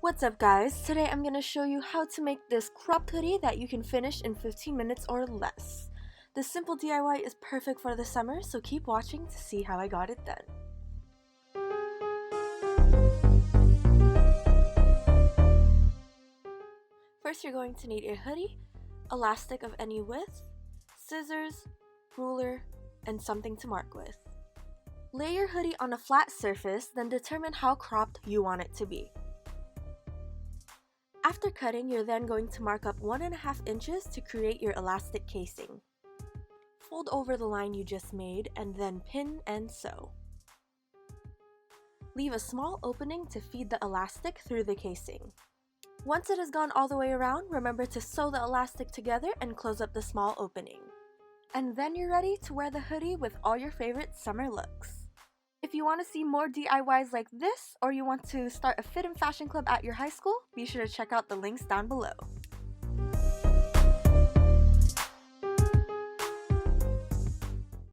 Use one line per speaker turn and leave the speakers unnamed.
What's up guys, today I'm going to show you how to make this cropped hoodie that you can finish in 15 minutes or less. This simple DIY is perfect for the summer, so keep watching to see how I got it done. First you're going to need a hoodie, elastic of any width, scissors, ruler, and something to mark with. Lay your hoodie on a flat surface, then determine how cropped you want it to be. After cutting, you're then going to mark up 1.5 inches to create your elastic casing. Fold over the line you just made and then pin and sew. Leave a small opening to feed the elastic through the casing. Once it has gone all the way around, remember to sew the elastic together and close up the small opening. And then you're ready to wear the hoodie with all your favorite summer looks. If you want to see more DIYs like this, or you want to start a FIDM fashion club at your high school, be sure to check out the links down below.